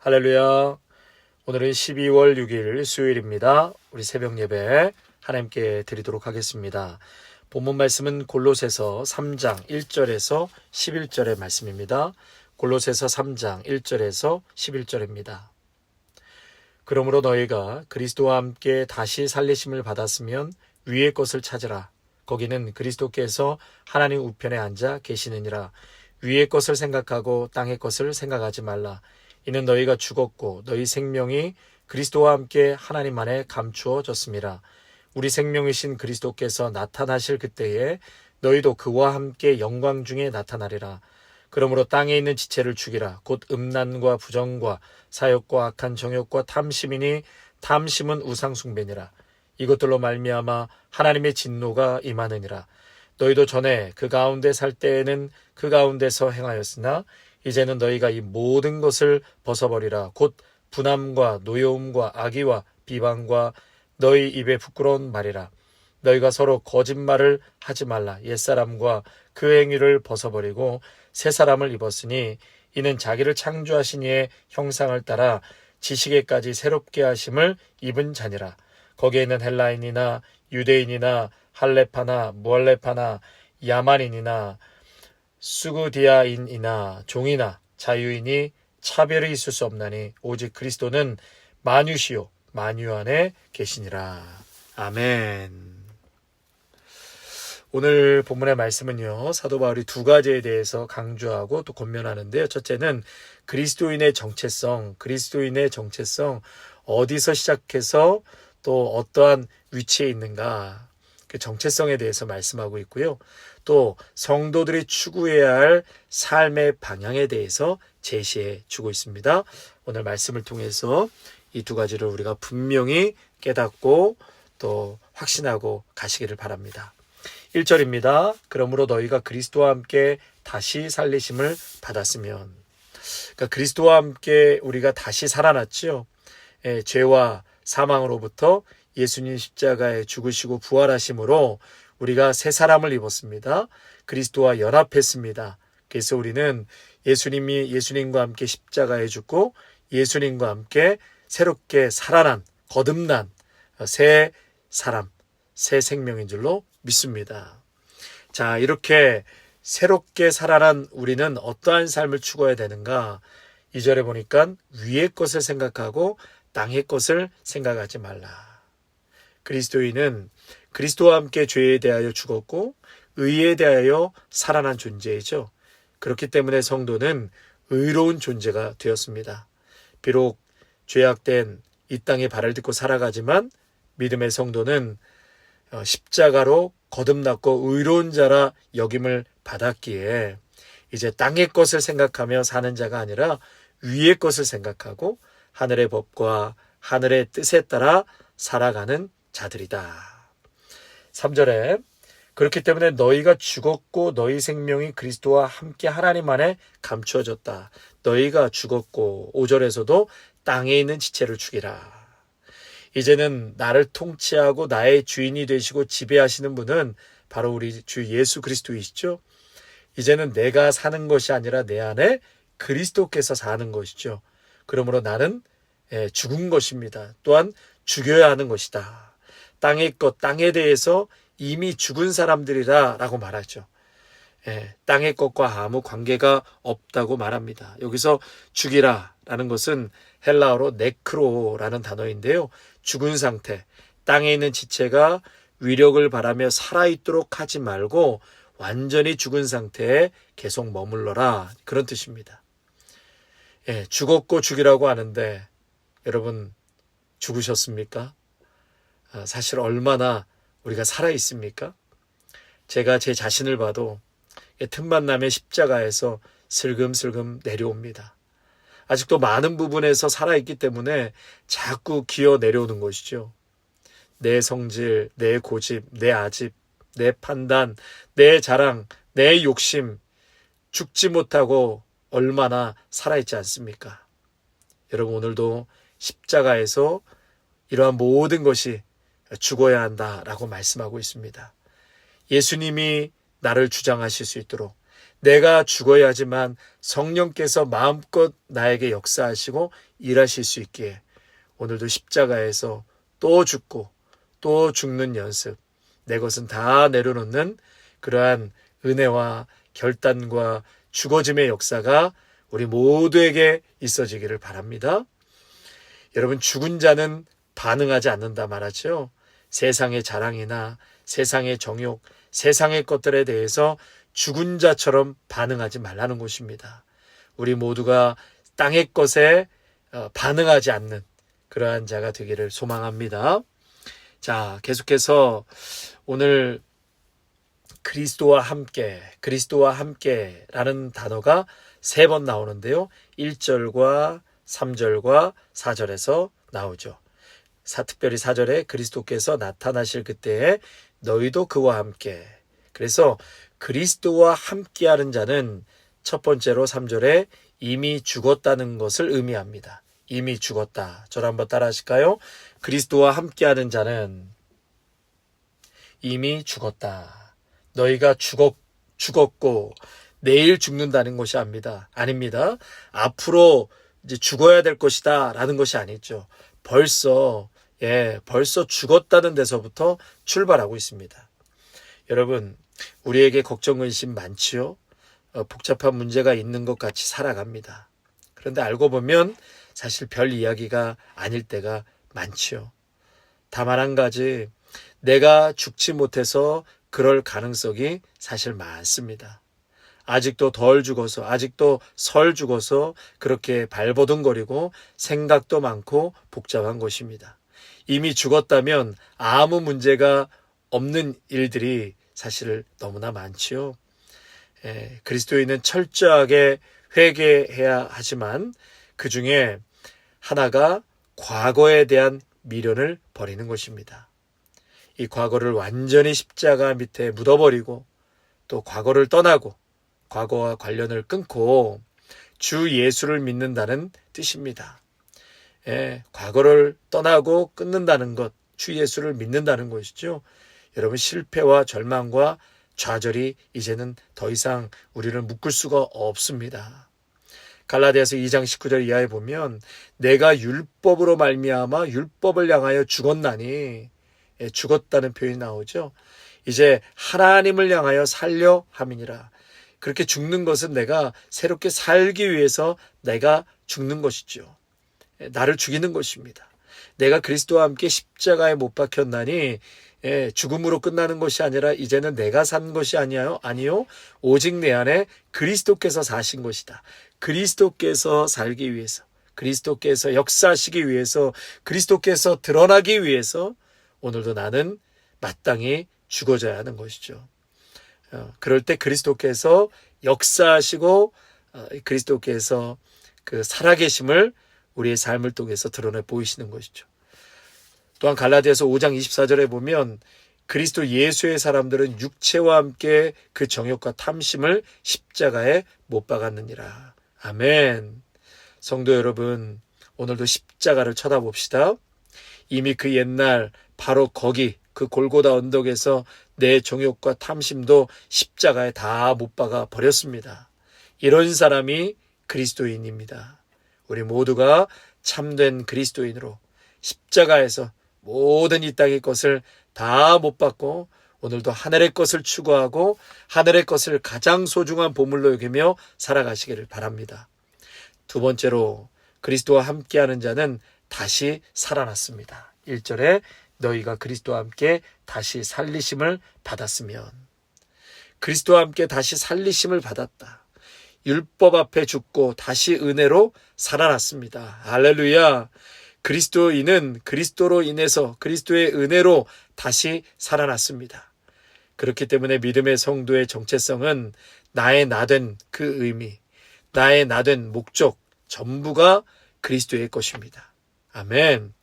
할렐루야. 오늘은 12월 6일 수요일입니다. 우리 새벽 예배 하나님께 드리도록 하겠습니다. 본문 말씀은 골로새서 3장 1절에서 11절의 말씀입니다. 골로새서 3장 1절에서 11절입니다. 그러므로 너희가 그리스도와 함께 다시 살리심을 받았으면 위의 것을 찾으라. 거기는 그리스도께서 하나님 우편에 앉아 계시느니라. 위의 것을 생각하고 땅의 것을 생각하지 말라. 이는 너희가 죽었고 너희 생명이 그리스도와 함께 하나님 안에 감추어졌습니다. 우리 생명이신 그리스도께서 나타나실 그때에 너희도 그와 함께 영광 중에 나타나리라. 그러므로 땅에 있는 지체를 죽이라. 곧 음란과 부정과 사욕과 악한 정욕과 탐심이니 탐심은 우상숭배니라. 이것들로 말미암아 하나님의 진노가 임하느니라. 너희도 전에 그 가운데 살 때에는 그 가운데서 행하였으나 이제는 너희가 이 모든 것을 벗어버리라. 곧 분함과 노여움과 악의와 비방과 너희 입에 부끄러운 말이라. 너희가 서로 거짓말을 하지 말라. 옛사람과 그 행위를 벗어버리고 새 사람을 입었으니 이는 자기를 창조하신 이의 형상을 따라 지식에까지 새롭게 하심을 입은 자니라. 거기에는 헬라인이나 유대인이나 할레파나 무할레파나 야만인이나 수구디아인이나 종이나 자유인이 차별이 있을 수 없나니 오직 그리스도는 만유시요 만유 안에 계시니라. 아멘. 오늘 본문의 말씀은요, 사도 바울이 두 가지에 대해서 강조하고 또 권면하는데요. 첫째는 그리스도인의 정체성, 어디서 시작해서 또 어떠한 위치에 있는가, 그 정체성에 대해서 말씀하고 있고요. 또 성도들이 추구해야 할 삶의 방향에 대해서 제시해 주고 있습니다. 오늘 말씀을 통해서 이 두 가지를 우리가 분명히 깨닫고 또 확신하고 가시기를 바랍니다. 1절입니다. 그러므로 너희가 그리스도와 함께 다시 살리심을 받았으면, 그러니까 그리스도와 함께 우리가 다시 살아났죠. 죄와 사망으로부터 예수님 십자가에 죽으시고 부활하심으로 우리가 새 사람을 입었습니다. 그리스도와 연합했습니다. 그래서 우리는 예수님과 함께 십자가에 죽고 예수님과 함께 새롭게 살아난, 거듭난 새 사람, 새 생명인 줄로 믿습니다. 자, 이렇게 새롭게 살아난 우리는 어떠한 삶을 추구해야 되는가? 2절에 보니까 위의 것을 생각하고 땅의 것을 생각하지 말라. 그리스도인은 그리스도와 함께 죄에 대하여 죽었고 의에 대하여 살아난 존재이죠. 그렇기 때문에 성도는 의로운 존재가 되었습니다. 비록 죄악된 이 땅에 발을 딛고 살아가지만 믿음의 성도는 십자가로 거듭났고 의로운 자라 여김을 받았기에 이제 땅의 것을 생각하며 사는 자가 아니라 위의 것을 생각하고 하늘의 법과 하늘의 뜻에 따라 살아가는 자들이다. 3절에 그렇기 때문에 너희가 죽었고 너희 생명이 그리스도와 함께 하나님 안에 감추어졌다. 너희가 죽었고 5절에서도 땅에 있는 지체를 죽이라. 이제는 나를 통치하고 나의 주인이 되시고 지배하시는 분은 바로 우리 주 예수 그리스도이시죠. 이제는 내가 사는 것이 아니라 내 안에 그리스도께서 사는 것이죠. 그러므로 나는 죽은 것입니다. 또한 죽여야 하는 것이다. 땅의 것, 땅에 대해서 이미 죽은 사람들이라 라고 말하죠. 땅의 것과 아무 관계가 없다고 말합니다. 여기서 죽이라 라는 것은 헬라어로 네크로라는 단어인데요. 죽은 상태, 땅에 있는 지체가 위력을 발하며 살아있도록 하지 말고 완전히 죽은 상태에 계속 머물러라, 그런 뜻입니다. 죽었고 죽이라고 하는데 여러분 죽으셨습니까? 사실 얼마나 우리가 살아있습니까? 제가 제 자신을 봐도 틈만 나면 십자가에서 슬금슬금 내려옵니다. 아직도 많은 부분에서 살아있기 때문에 자꾸 기어 내려오는 것이죠. 내 성질, 내 고집, 내 아집, 내 판단, 내 자랑, 내 욕심, 죽지 못하고 얼마나 살아있지 않습니까? 여러분 오늘도 십자가에서 이러한 모든 것이 죽어야 한다라고 말씀하고 있습니다. 예수님이 나를 주장하실 수 있도록, 내가 죽어야 하지만 성령께서 마음껏 나에게 역사하시고 일하실 수 있기에 오늘도 십자가에서 또 죽고 또 죽는 연습, 내 것은 다 내려놓는 그러한 은혜와 결단과 죽어짐의 역사가 우리 모두에게 있어지기를 바랍니다. 여러분, 죽은 자는 반응하지 않는다 말하죠. 세상의 자랑이나 세상의 정욕, 세상의 것들에 대해서 죽은 자처럼 반응하지 말라는 것입니다. 우리 모두가 땅의 것에 반응하지 않는 그러한 자가 되기를 소망합니다. 자, 계속해서 오늘 그리스도와 함께라는 단어가 3번 나오는데요. 1절과 3절과 4절에서 나오죠. 특별히 4절에 그리스도께서 나타나실 그때에 너희도 그와 함께. 그래서 그리스도와 함께하는 자는 첫 번째로 3절에 이미 죽었다는 것을 의미합니다. 이미 죽었다. 저를 한번 따라 하실까요? 그리스도와 함께하는 자는 이미 죽었다. 너희가 죽었고 내일 죽는다는 것이 아닙니다. 앞으로 이제 죽어야 될 것이다 라는 것이 아니죠. 벌써 죽었다는 데서부터 출발하고 있습니다. 여러분, 우리에게 걱정, 근심 많지요? 복잡한 문제가 있는 것 같이 살아갑니다. 그런데 알고 보면 사실 별 이야기가 아닐 때가 많지요. 다만 한 가지, 내가 죽지 못해서 그럴 가능성이 사실 많습니다. 아직도 덜 죽어서, 아직도 설 죽어서 그렇게 발버둥거리고 생각도 많고 복잡한 것입니다. 이미 죽었다면 아무 문제가 없는 일들이 사실 너무나 많지요. 그리스도인은 철저하게 회개해야 하지만 그 중에 하나가 과거에 대한 미련을 버리는 것입니다. 이 과거를 완전히 십자가 밑에 묻어버리고 또 과거를 떠나고 과거와 관련을 끊고 주 예수를 믿는다는 뜻입니다. 과거를 떠나고 끊는다는 것, 주 예수를 믿는다는 것이죠. 여러분, 실패와 절망과 좌절이 이제는 더 이상 우리를 묶을 수가 없습니다. 갈라디아서 2장 19절 이하에 보면 내가 율법으로 말미암아 율법을 향하여 죽었나니, 죽었다는 표현이 나오죠. 이제 하나님을 향하여 살려 함이니라. 그렇게 죽는 것은 내가 새롭게 살기 위해서 내가 죽는 것이죠. 나를 죽이는 것입니다. 내가 그리스도와 함께 십자가에 못 박혔나니 죽음으로 끝나는 것이 아니라 이제는 내가 산 것이 아니요 오직 내 안에 그리스도께서 사신 것이다. 그리스도께서 살기 위해서, 그리스도께서 역사하시기 위해서, 그리스도께서 드러나기 위해서 오늘도 나는 마땅히 죽어져야 하는 것이죠. 그럴 때 그리스도께서 역사하시고 그리스도께서 그 살아계심을 우리의 삶을 통해서 드러내 보이시는 것이죠. 또한 갈라디아서 5장 24절에 보면 그리스도 예수의 사람들은 육체와 함께 그 정욕과 탐심을 십자가에 못 박았느니라. 아멘. 성도 여러분, 오늘도 십자가를 쳐다봅시다. 이미 그 옛날 바로 거기 그 골고다 언덕에서 내 정욕과 탐심도 십자가에 다 못 박아 버렸습니다. 이런 사람이 그리스도인입니다. 우리 모두가 참된 그리스도인으로 십자가에서 모든 이 땅의 것을 다 못 받고 오늘도 하늘의 것을 추구하고 하늘의 것을 가장 소중한 보물로 여기며 살아가시기를 바랍니다. 두 번째로 그리스도와 함께하는 자는 다시 살아났습니다. 1절에 너희가 그리스도와 함께 다시 살리심을 받았으면, 그리스도와 함께 다시 살리심을 받았다. 율법 앞에 죽고 다시 은혜로 살아났습니다. 할렐루야. 그리스도인은 그리스도로 인해서 그리스도의 은혜로 다시 살아났습니다. 그렇기 때문에 믿음의 성도의 정체성은 나의 나된 그 의미, 나의 나된 목적 전부가 그리스도의 것입니다. 아멘.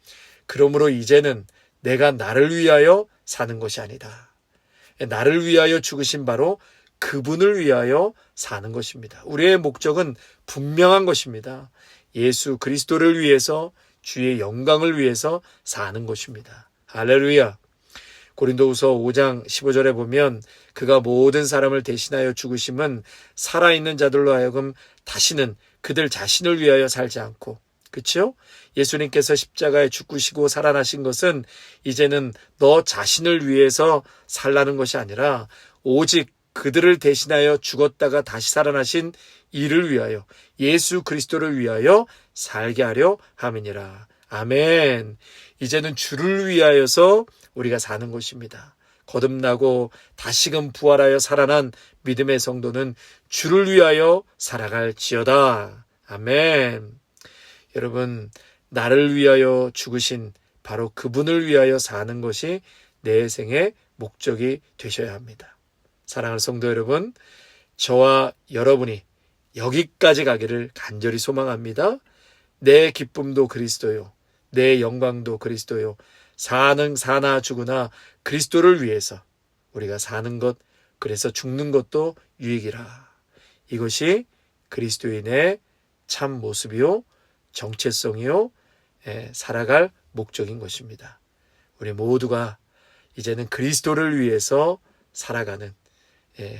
그러므로 이제는 내가 나를 위하여 사는 것이 아니다. 나를 위하여 죽으신 바로 그분을 위하여 사는 것입니다. 우리의 목적은 분명한 것입니다. 예수 그리스도를 위해서, 주의 영광을 위해서 사는 것입니다. 할렐루야. 고린도후서 5장 15절에 보면 그가 모든 사람을 대신하여 죽으심은 살아있는 자들로 하여금 다시는 그들 자신을 위하여 살지 않고, 그렇죠? 예수님께서 십자가에 죽으시고 살아나신 것은 이제는 너 자신을 위해서 살라는 것이 아니라 오직 그들을 대신하여 죽었다가 다시 살아나신 이를 위하여, 예수 그리스도를 위하여 살게 하려 함이니라. 아멘. 이제는 주를 위하여서 우리가 사는 것입니다. 거듭나고 다시금 부활하여 살아난 믿음의 성도는 주를 위하여 살아갈지어다. 아멘. 여러분, 나를 위하여 죽으신 바로 그분을 위하여 사는 것이 내 생의 목적이 되셔야 합니다. 사랑하는 성도 여러분, 저와 여러분이 여기까지 가기를 간절히 소망합니다. 내 기쁨도 그리스도요, 내 영광도 그리스도요, 사나 죽으나 그리스도를 위해서 우리가 사는 것, 그래서 죽는 것도 유익이라. 이것이 그리스도인의 참 모습이요, 정체성이요, 살아갈 목적인 것입니다. 우리 모두가 이제는 그리스도를 위해서 살아가는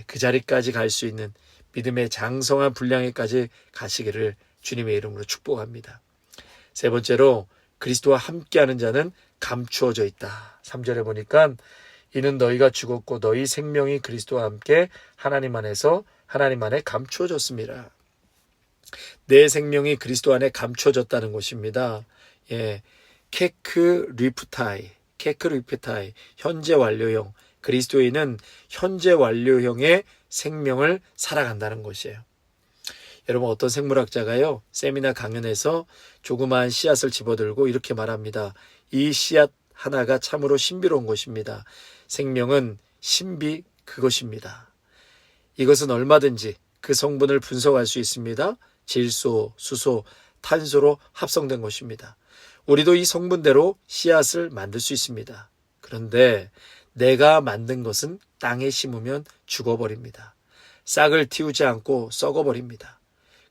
그 자리까지 갈 수 있는 믿음의 장성한 분량에까지 가시기를 주님의 이름으로 축복합니다. 세 번째로, 그리스도와 함께하는 자는 감추어져 있다. 3절에 보니까 이는 너희가 죽었고 너희 생명이 그리스도와 함께 하나님 안에 감추어졌습니다. 내 생명이 그리스도 안에 감추어졌다는 것입니다. 케크 리프타이, 현재 완료형. 그리스도인은 현재 완료형의 생명을 살아간다는 것이에요. 여러분, 어떤 생물학자가요, 세미나 강연에서 조그마한 씨앗을 집어들고 이렇게 말합니다. 이 씨앗 하나가 참으로 신비로운 것입니다. 생명은 신비 그것입니다. 이것은 얼마든지 그 성분을 분석할 수 있습니다. 질소, 수소, 탄소로 합성된 것입니다. 우리도 이 성분대로 씨앗을 만들 수 있습니다. 그런데 내가 만든 것은 땅에 심으면 죽어버립니다. 싹을 틔우지 않고 썩어버립니다.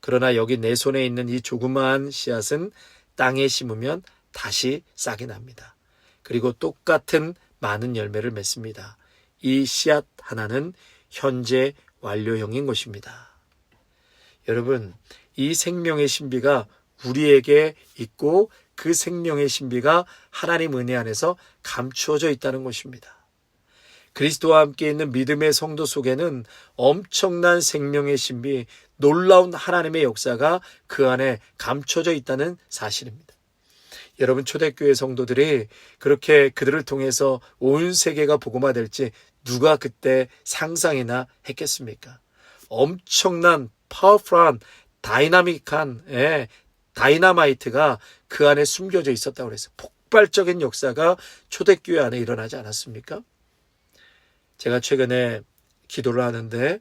그러나 여기 내 손에 있는 이 조그마한 씨앗은 땅에 심으면 다시 싹이 납니다. 그리고 똑같은 많은 열매를 맺습니다. 이 씨앗 하나는 현재 완료형인 것입니다. 여러분, 이 생명의 신비가 우리에게 있고 그 생명의 신비가 하나님 은혜 안에서 감추어져 있다는 것입니다. 그리스도와 함께 있는 믿음의 성도 속에는 엄청난 생명의 신비, 놀라운 하나님의 역사가 그 안에 감춰져 있다는 사실입니다. 여러분, 초대교회 성도들이 그렇게 그들을 통해서 온 세계가 복음화될지 누가 그때 상상이나 했겠습니까? 엄청난 파워풀한 다이나믹한 다이나마이트가 그 안에 숨겨져 있었다고 그랬어요. 폭발적인 역사가 초대교회 안에 일어나지 않았습니까? 제가 최근에 기도를 하는데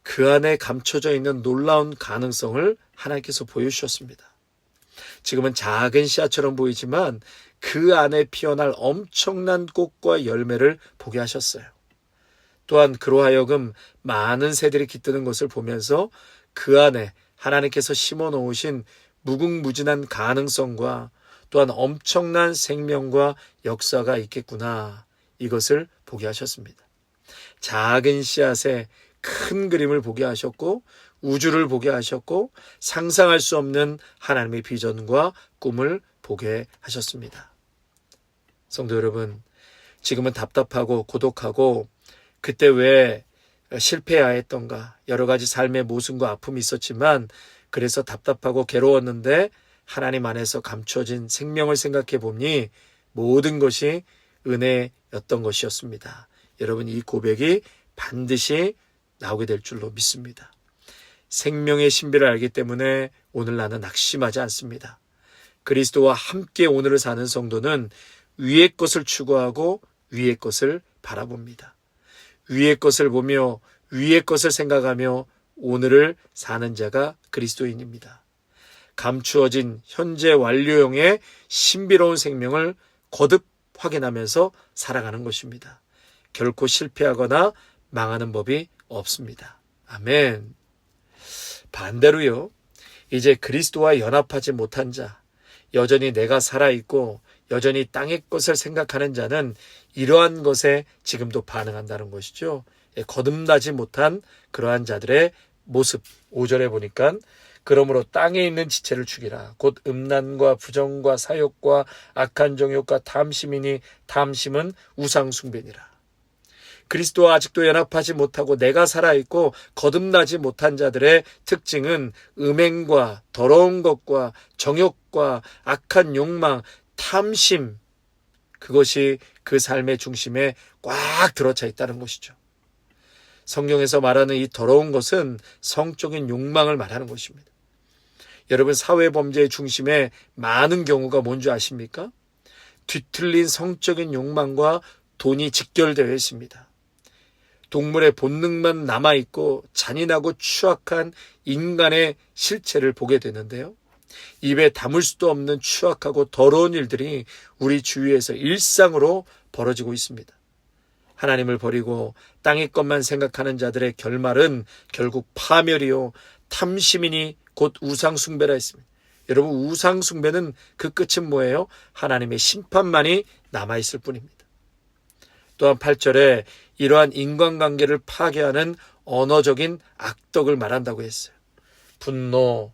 그 안에 감춰져 있는 놀라운 가능성을 하나님께서 보여주셨습니다. 지금은 작은 씨앗처럼 보이지만 그 안에 피어날 엄청난 꽃과 열매를 보게 하셨어요. 또한 그로 하여금 많은 새들이 깃드는 것을 보면서 그 안에 하나님께서 심어 놓으신 무궁무진한 가능성과 또한 엄청난 생명과 역사가 있겠구나, 이것을 보게 하셨습니다. 작은 씨앗에 큰 그림을 보게 하셨고 우주를 보게 하셨고 상상할 수 없는 하나님의 비전과 꿈을 보게 하셨습니다. 성도 여러분, 지금은 답답하고 고독하고 그때 왜 실패하였던가, 여러 가지 삶의 모순과 아픔이 있었지만 그래서 답답하고 괴로웠는데 하나님 안에서 감춰진 생명을 생각해 보니 모든 것이 은혜였던 것이었습니다. 여러분, 이 고백이 반드시 나오게 될 줄로 믿습니다. 생명의 신비를 알기 때문에 오늘 나는 낙심하지 않습니다. 그리스도와 함께 오늘을 사는 성도는 위의 것을 추구하고 위의 것을 바라봅니다. 위의 것을 보며 위의 것을 생각하며 오늘을 사는 자가 그리스도인입니다. 감추어진 현재 완료형의 신비로운 생명을 거듭 확인하면서 살아가는 것입니다. 결코 실패하거나 망하는 법이 없습니다. 아멘. 반대로요, 이제 그리스도와 연합하지 못한 자, 여전히 내가 살아있고 여전히 땅의 것을 생각하는 자는 이러한 것에 지금도 반응한다는 것이죠. 거듭나지 못한 그러한 자들의 모습. 5절에 보니까 그러므로 땅에 있는 지체를 죽이라. 곧 음란과 부정과 사욕과 악한 정욕과 탐심이니 탐심은 우상 숭배니라. 그리스도와 아직도 연합하지 못하고 내가 살아있고 거듭나지 못한 자들의 특징은 음행과 더러운 것과 정욕과 악한 욕망, 탐심, 그것이 그 삶의 중심에 꽉 들어차 있다는 것이죠. 성경에서 말하는 이 더러운 것은 성적인 욕망을 말하는 것입니다. 여러분, 사회범죄의 중심에 많은 경우가 뭔지 아십니까? 뒤틀린 성적인 욕망과 돈이 직결되어 있습니다. 동물의 본능만 남아있고 잔인하고 추악한 인간의 실체를 보게 되는데요. 입에 담을 수도 없는 추악하고 더러운 일들이 우리 주위에서 일상으로 벌어지고 있습니다. 하나님을 버리고 땅의 것만 생각하는 자들의 결말은 결국 파멸이요 탐심이니 곧 우상숭배라 했습니다. 여러분, 우상숭배는 그 끝은 뭐예요? 하나님의 심판만이 남아있을 뿐입니다. 또한 8절에 이러한 인간관계를 파괴하는 언어적인 악덕을 말한다고 했어요. 분노,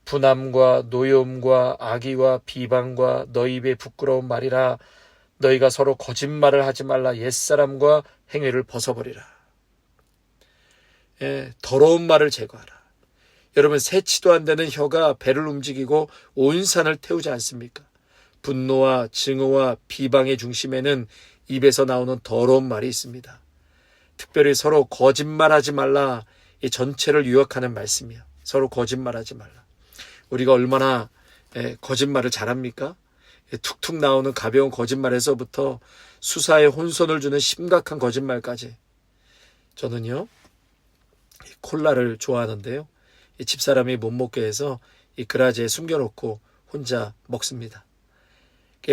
분함과 노여움과 악의와 비방과 너희 입에 부끄러운 말이라. 너희가 서로 거짓말을 하지 말라. 옛사람과 행위를 벗어버리라. 더러운 말을 제거하라. 여러분, 세치도 안 되는 혀가 배를 움직이고 온 산을 태우지 않습니까? 분노와 증오와 비방의 중심에는 입에서 나오는 더러운 말이 있습니다. 특별히 서로 거짓말하지 말라. 이 전체를 요약하는 말씀이에요. 서로 거짓말하지 말라. 우리가 얼마나 거짓말을 잘합니까? 툭툭 나오는 가벼운 거짓말에서부터 수사에 혼선을 주는 심각한 거짓말까지. 저는요, 콜라를 좋아하는데요. 이 집사람이 못 먹게 해서 이 그라지에 숨겨놓고 혼자 먹습니다.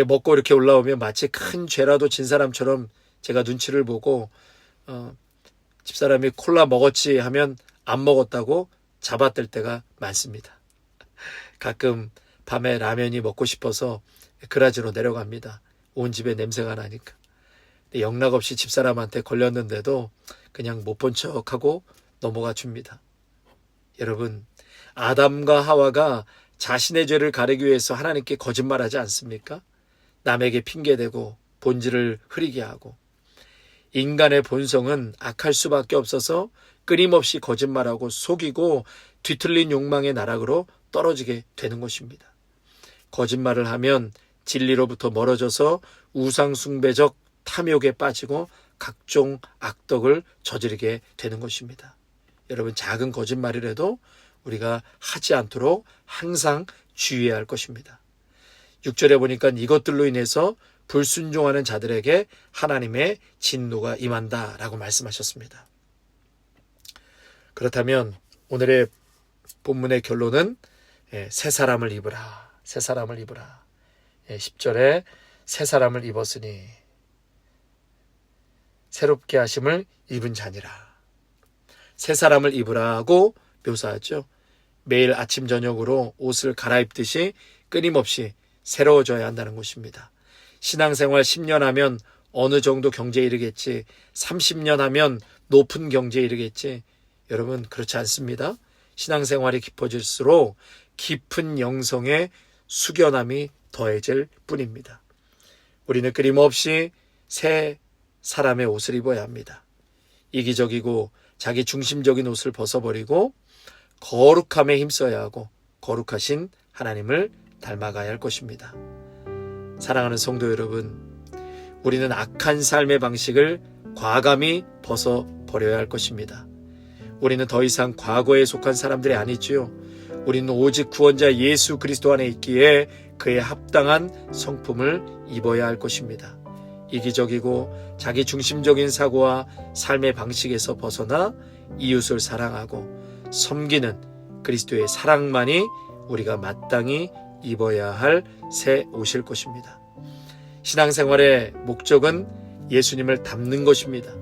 먹고 이렇게 올라오면 마치 큰 죄라도 진 사람처럼 제가 눈치를 보고 집사람이 콜라 먹었지 하면 안 먹었다고 잡아댈 때가 많습니다. 가끔 밤에 라면이 먹고 싶어서 그라지로 내려갑니다. 온 집에 냄새가 나니까. 영락없이 집사람한테 걸렸는데도 그냥 못 본 척하고 넘어가 줍니다. 여러분, 아담과 하와가 자신의 죄를 가리기 위해서 하나님께 거짓말하지 않습니까? 남에게 핑계대고 본질을 흐리게 하고. 인간의 본성은 악할 수밖에 없어서 끊임없이 거짓말하고 속이고 뒤틀린 욕망의 나락으로 떨어지게 되는 것입니다. 거짓말을 하면 진리로부터 멀어져서 우상숭배적 탐욕에 빠지고 각종 악덕을 저지르게 되는 것입니다. 여러분, 작은 거짓말이라도 우리가 하지 않도록 항상 주의해야 할 것입니다. 6절에 보니까 이것들로 인해서 불순종하는 자들에게 하나님의 진노가 임한다라고 말씀하셨습니다. 그렇다면 오늘의 본문의 결론은 새 사람을 입으라. 새 사람을 입으라. 10절에 새 사람을 입었으니 새롭게 하심을 입은 자니라. 새 사람을 입으라고 묘사하죠. 매일 아침 저녁으로 옷을 갈아입듯이 끊임없이 새로워져야 한다는 것입니다. 신앙생활 10년 하면 어느 정도 경제에 이르겠지, 30년 하면 높은 경제에 이르겠지. 여러분, 그렇지 않습니다. 신앙생활이 깊어질수록 깊은 영성의 숙연함이 더해질 뿐입니다. 우리는 끊임없이 새 사람의 옷을 입어야 합니다. 이기적이고 자기 중심적인 옷을 벗어버리고 거룩함에 힘써야 하고 거룩하신 하나님을 닮아가야 할 것입니다. 사랑하는 성도 여러분, 우리는 악한 삶의 방식을 과감히 벗어버려야 할 것입니다. 우리는 더 이상 과거에 속한 사람들이 아니지요. 우리는 오직 구원자 예수 그리스도 안에 있기에 그에 합당한 성품을 입어야 할 것입니다. 이기적이고 자기 중심적인 사고와 삶의 방식에서 벗어나 이웃을 사랑하고 섬기는 그리스도의 사랑만이 우리가 마땅히 입어야 할 새 옷일 것입니다. 신앙생활의 목적은 예수님을 닮는 것입니다.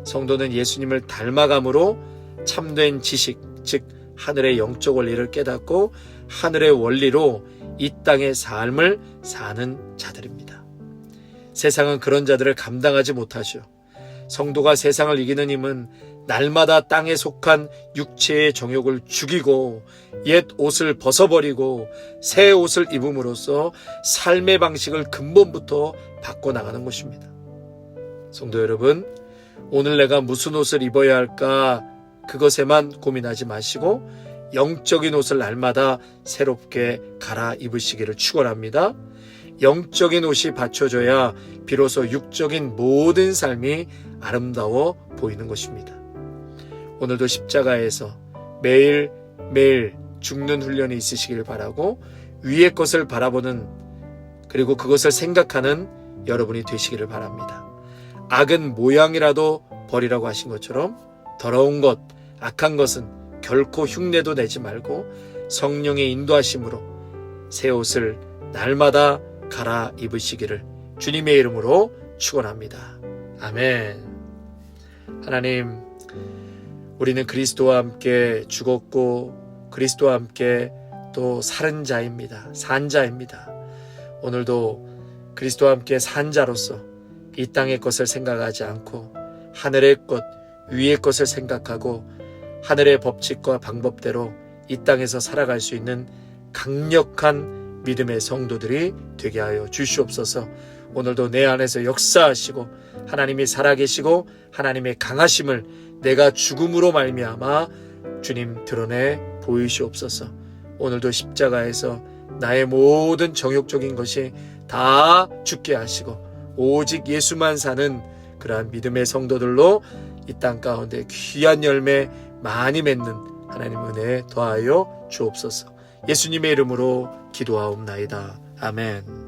성도는 예수님을 닮아감으로 참된 지식, 즉 하늘의 영적 원리를 깨닫고 하늘의 원리로 이 땅의 삶을 사는 자들입니다. 세상은 그런 자들을 감당하지 못하죠. 성도가 세상을 이기는 힘은 날마다 땅에 속한 육체의 정욕을 죽이고 옛 옷을 벗어버리고 새 옷을 입음으로써 삶의 방식을 근본부터 바꿔나가는 것입니다. 성도 여러분, 오늘 내가 무슨 옷을 입어야 할까 그것에만 고민하지 마시고 영적인 옷을 날마다 새롭게 갈아입으시기를 축원합니다. 영적인 옷이 받쳐져야 비로소 육적인 모든 삶이 아름다워 보이는 것입니다. 오늘도 십자가에서 매일매일 죽는 훈련이 있으시길 바라고 위의 것을 바라보는 그리고 그것을 생각하는 여러분이 되시기를 바랍니다. 악은 모양이라도 버리라고 하신 것처럼 더러운 것, 악한 것은 결코 흉내도 내지 말고 성령의 인도하심으로 새 옷을 날마다 갈아입으시기를 주님의 이름으로 축원합니다. 아멘. 하나님, 우리는 그리스도와 함께 죽었고 그리스도와 함께 또 살은 자입니다. 산 자입니다. 오늘도 그리스도와 함께 산 자로서 이 땅의 것을 생각하지 않고 하늘의 것, 위의 것을 생각하고 하늘의 법칙과 방법대로 이 땅에서 살아갈 수 있는 강력한 믿음의 성도들이 되게 하여 주시옵소서. 오늘도 내 안에서 역사하시고 하나님이 살아계시고 하나님의 강하심을 내가 죽음으로 말미암아 주님 드러내 보이시옵소서. 오늘도 십자가에서 나의 모든 정욕적인 것이 다 죽게 하시고 오직 예수만 사는 그러한 믿음의 성도들로 이 땅 가운데 귀한 열매 많이 맺는 하나님 은혜 더하여 주옵소서. 예수님의 이름으로 기도하옵나이다. 아멘.